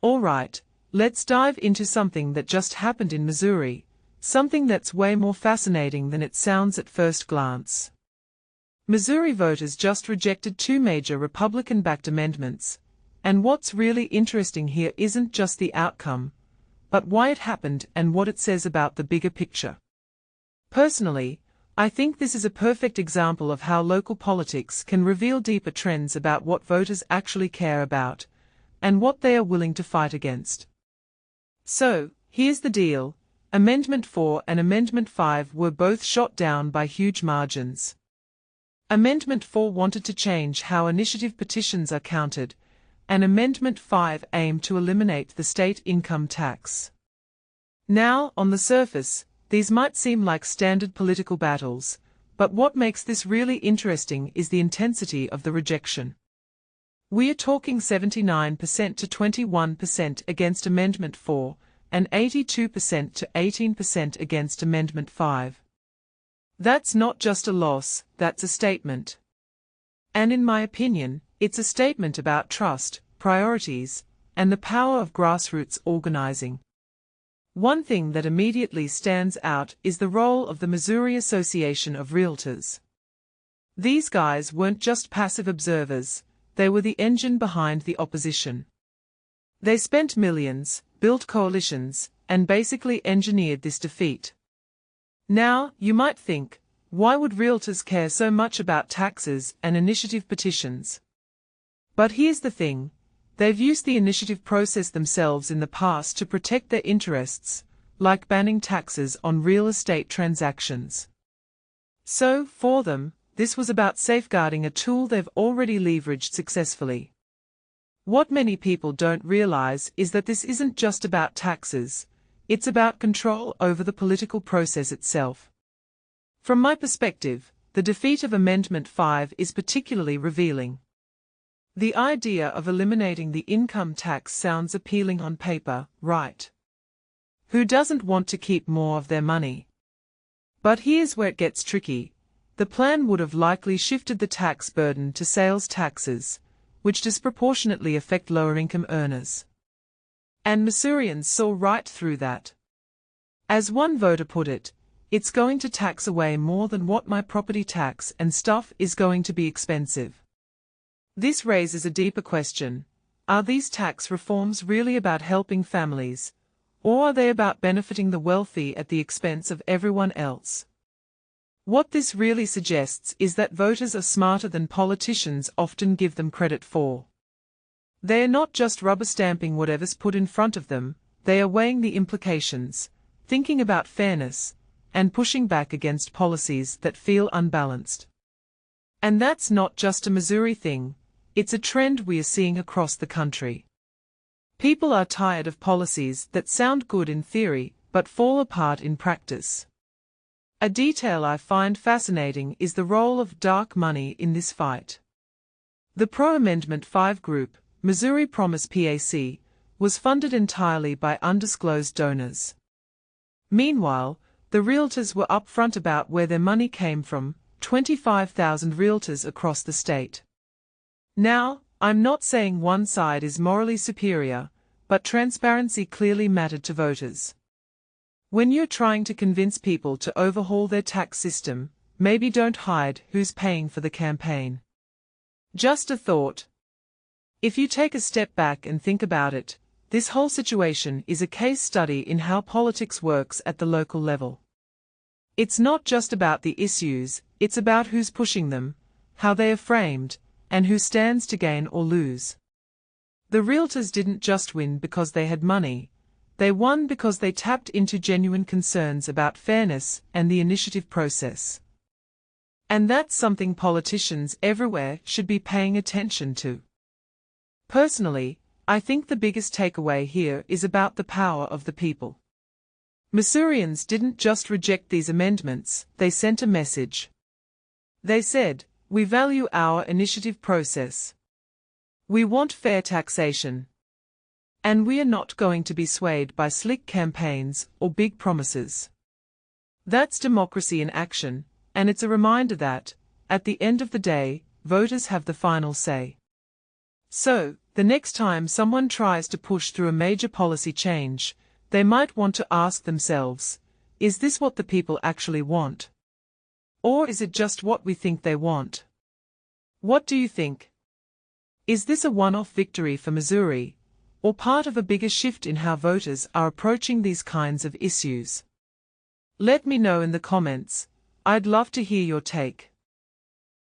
Alright, let's dive into something that just happened in Missouri, something that's way more fascinating than it sounds at first glance. Missouri voters just rejected two major Republican-backed amendments, and what's really interesting here isn't just the outcome, but why it happened and what it says about the bigger picture. Personally, I think this is a perfect example of how local politics can reveal deeper trends about what voters actually care about, and what they are willing to fight against. So, here's the deal. Amendment 4 and Amendment 5 were both shot down by huge margins. Amendment 4 wanted to change how initiative petitions are counted, and Amendment 5 aimed to eliminate the state income tax. Now, on the surface, these might seem like standard political battles, but what makes this really interesting is the intensity of the rejection. We are talking 79% to 21% against Amendment 4, and 82% to 18% against Amendment 5. That's not just a loss, that's a statement. And in my opinion, it's a statement about trust, priorities, and the power of grassroots organizing. One thing that immediately stands out is the role of the Missouri Association of Realtors. These guys weren't just passive observers, they were the engine behind the opposition. They spent millions, built coalitions, and basically engineered this defeat. Now, you might think, why would realtors care so much about taxes and initiative petitions? But here's the thing, they've used the initiative process themselves in the past to protect their interests, like banning taxes on real estate transactions. So, for them, this was about safeguarding a tool they've already leveraged successfully. What many people don't realize is that this isn't just about taxes, it's about control over the political process itself. From my perspective, the defeat of Amendment 5 is particularly revealing. The idea of eliminating the income tax sounds appealing on paper, right? Who doesn't want to keep more of their money? But here's where it gets tricky. The plan would have likely shifted the tax burden to sales taxes, which disproportionately affect lower-income earners. And Missourians saw right through that. As one voter put it, it's going to tax away more than what my property tax and stuff is going to be expensive. This raises a deeper question. Are these tax reforms really about helping families, or are they about benefiting the wealthy at the expense of everyone else? What this really suggests is that voters are smarter than politicians often give them credit for. They are not just rubber-stamping whatever's put in front of them, they are weighing the implications, thinking about fairness, and pushing back against policies that feel unbalanced. And that's not just a Missouri thing, it's a trend we are seeing across the country. People are tired of policies that sound good in theory but fall apart in practice. A detail I find fascinating is the role of dark money in this fight. The pro-Amendment 5 group, Missouri Promise PAC, was funded entirely by undisclosed donors. Meanwhile, the realtors were upfront about where their money came from, 25,000 realtors across the state. Now, I'm not saying one side is morally superior, but transparency clearly mattered to voters. When you're trying to convince people to overhaul their tax system, maybe don't hide who's paying for the campaign. Just a thought. If you take a step back and think about it, this whole situation is a case study in how politics works at the local level. It's not just about the issues, it's about who's pushing them, how they are framed, and who stands to gain or lose. The realtors didn't just win because they had money. They won because they tapped into genuine concerns about fairness and the initiative process. And that's something politicians everywhere should be paying attention to. Personally, I think the biggest takeaway here is about the power of the people. Missourians didn't just reject these amendments, they sent a message. They said, "We value our initiative process. We want fair taxation. And we are not going to be swayed by slick campaigns or big promises." That's democracy in action, and it's a reminder that, at the end of the day, voters have the final say. So, The next time someone tries to push through a major policy change, they might want to ask themselves, is this what the people actually want? Or is it just what we think they want? What do you think? Is this a one-off victory for Missouri, or part of a bigger shift in how voters are approaching these kinds of issues? Let me know in the comments. I'd love to hear your take.